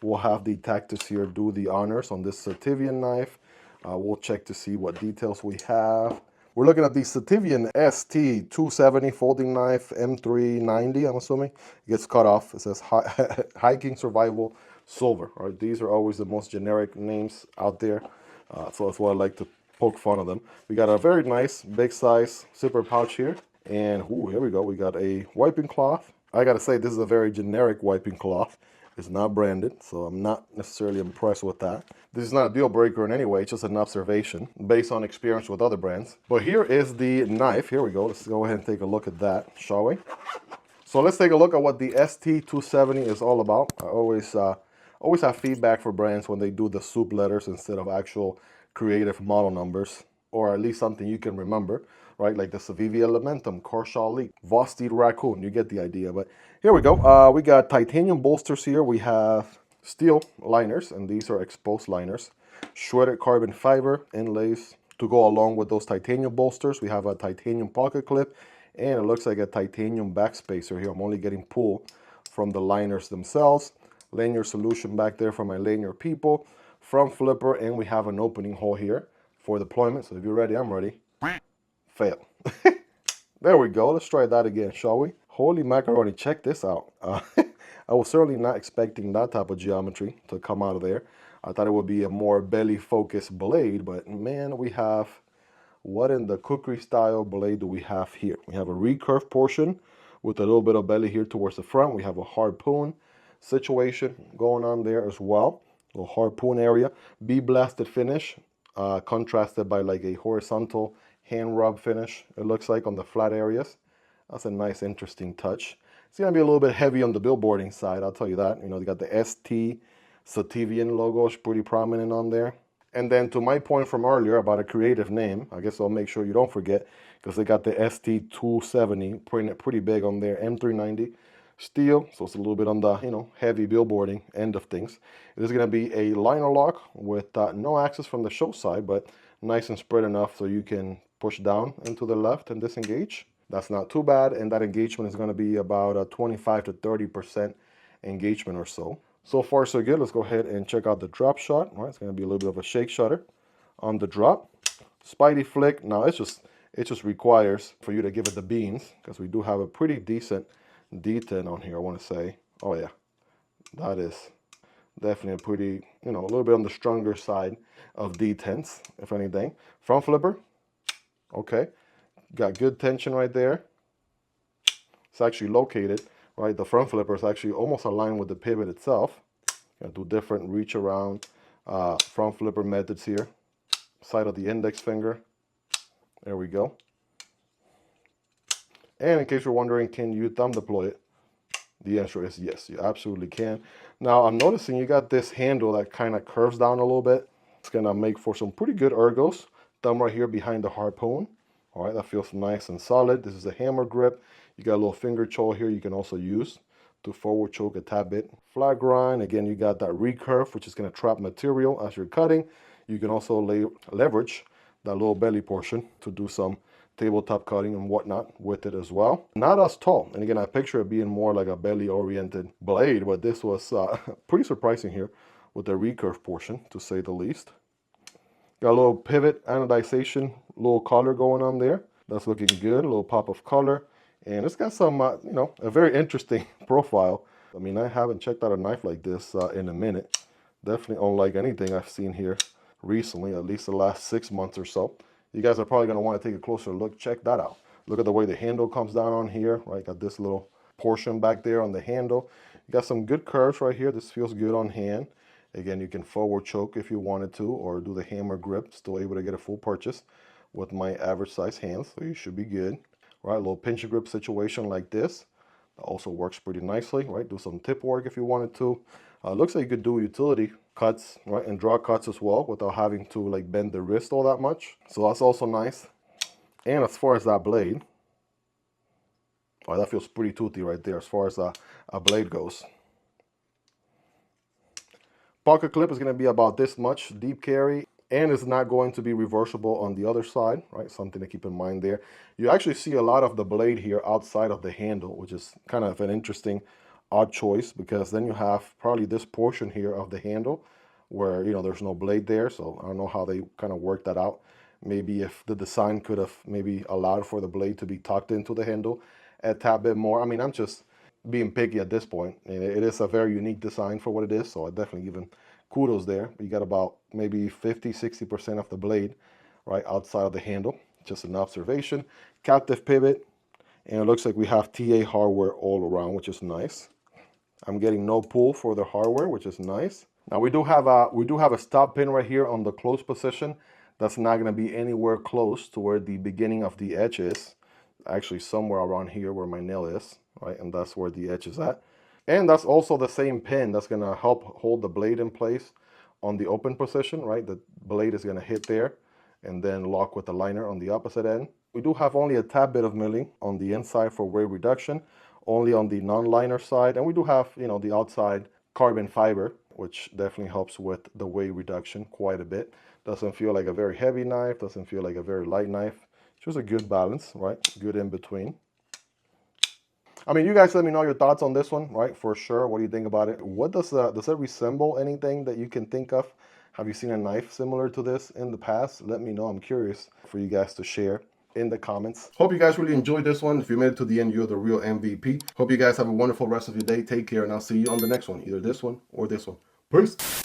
we'll have the Tactis here do the honors on this Sitivien knife. We'll check to see what details we have. We're looking at the Sitivien ST270 folding knife M390, I'm assuming. It gets cut off. It says hiking survival silver. All right, these are always the most generic names out there. So that's why I like to poke fun of them. We got a very nice big size zipper pouch here. And ooh, here we go. We got a wiping cloth. I gotta say, this is a very generic wiping cloth. It's not branded, so I'm not necessarily impressed with that. This is not a deal breaker in any way, it's just an observation based on experience with other brands. But here is the knife. Here we go. Let's go ahead and take a look at that, shall we? So let's take a look at what the ST270 is all about. I always have feedback for brands when they do the soup letters instead of actual creative model numbers, or at least something you can remember, right? Like the Sitivien Elementum, Korshaw Leak, Vosteed Raccoon, you get the idea. But here we go. We got titanium bolsters here. We have steel liners, and these are exposed liners. Shredded carbon fiber inlays to go along with those titanium bolsters. We have a titanium pocket clip, and it looks like a titanium backspacer here. I'm only getting pull from the liners themselves. Lanyard solution back there for my lanyard people. Front flipper, and we have an opening hole here for deployment. So if you're ready, I'm ready. Fail. There we go. Let's try that again, shall we? Holy macaroni, check this out. I was certainly not expecting that type of geometry to come out of there. I thought it would be a more belly-focused blade, but man, we have, what in the cookery style blade do we have here? We have a recurve portion with a little bit of belly here towards the front. We have a harpoon situation going on there as well. A little harpoon area. Bee-blasted finish, contrasted by like a horizontal hand rub finish, it looks like, on the flat areas. That's a nice, interesting touch. It's going to be a little bit heavy on the billboarding side, I'll tell you that. You know, they got the ST Sitivien logo, is pretty prominent on there. And then to my point from earlier about a creative name, I guess I'll make sure you don't forget, because they got the ST270 printed pretty big on there, M390 steel, so it's a little bit on the, you know, heavy billboarding end of things. It is going to be a liner lock with no access from the show side, but nice and spread enough so you can push down into the left and disengage. That's not too bad, and that engagement is going to be about a 25 to 30% engagement or so. So far so good. Let's go ahead and check out the drop shot. All right, it's going to be a little bit of a shake shutter on the drop. Spidey flick. Now it just requires for you to give it the beans, because we do have a pretty decent detent on here, I want to say. Oh yeah, that is definitely a pretty, you know, a little bit on the stronger side of detents, if anything. Front flipper. Okay. Got good tension right there. It's actually located, right? The front flipper is actually almost aligned with the pivot itself. Gonna do different reach around front flipper methods here. Side of the index finger. There we go. And in case you're wondering, can you thumb deploy it? The answer is yes, you absolutely can. Now I'm noticing you got this handle that kind of curves down a little bit. It's gonna make for some pretty good ergos. Thumb right here behind the harpoon. All right, that feels nice and solid. This is a hammer grip. You got a little finger choke here you can also use to forward choke a tad bit. Flat grind, again, you got that recurve, which is going to trap material as you're cutting. You can also leverage that little belly portion to do some tabletop cutting and whatnot with it as well. Not as tall, and again, I picture it being more like a belly-oriented blade, but this was pretty surprising here with the recurve portion, to say the least. Got a little pivot anodization, little color going on there. That's looking good, a little pop of color. And it's got some, you know, a very interesting profile. I mean, I haven't checked out a knife like this in a minute. Definitely unlike anything I've seen here recently, at least the last 6 months or so. You guys are probably going to want to take a closer look. Check that out. Look at the way the handle comes down on here, right? Got this little portion back there on the handle. You got some good curves right here. This feels good on hand. Again, you can forward choke if you wanted to, or do the hammer grip. Still able to get a full purchase with my average size hands, so you should be good. Right, a little pinch and grip situation like this. That also works pretty nicely, right? Do some tip work if you wanted to. Looks like you could do utility cuts, right, and draw cuts as well without having to like bend the wrist all that much. So that's also nice. And as far as that blade, oh, that feels pretty toothy right there as far as a blade goes. Pocket clip is going to be about this much deep carry, and it's not going to be reversible on the other side, right? Something to keep in mind there. You actually see a lot of the blade here outside of the handle, which is kind of an interesting odd choice, because then you have probably this portion here of the handle where, you know, there's no blade there. So I don't know how they kind of worked that out. Maybe if the design could have maybe allowed for the blade to be tucked into the handle a tad bit more. I mean, I'm just being picky at this point. And it is a very unique design for what it is, so I definitely give them kudos there. You got about maybe 50-60% of the blade right outside of the handle. Just an observation. Captive pivot, and it looks like we have TA hardware all around, which is nice. I'm getting no pull for the hardware, which is nice. Now we do have a stop pin right here on the close position. That's not going to be anywhere close to where the beginning of the edge is. Actually, somewhere around here where my nail is, right? And that's where the edge is at. And that's also the same pin that's going to help hold the blade in place on the open position, right? The blade is going to hit there and then lock with the liner on the opposite end. We do have only a tad bit of milling on the inside for weight reduction, only on the non-liner side. And we do have, you know, the outside carbon fiber, which definitely helps with the weight reduction quite a bit. Doesn't feel like a very heavy knife, doesn't feel like a very light knife. It's just a good balance, right? Good in between. I mean, you guys let me know your thoughts on this one, right? For sure. What do you think about it? What does it resemble anything that you can think of? Have you seen a knife similar to this in the past? Let me know. I'm curious for you guys to share in the comments. Hope you guys really enjoyed this one. If you made it to the end, you're the real MVP. Hope you guys have a wonderful rest of your day. Take care, and I'll see you on the next one, either this one or this one. Peace.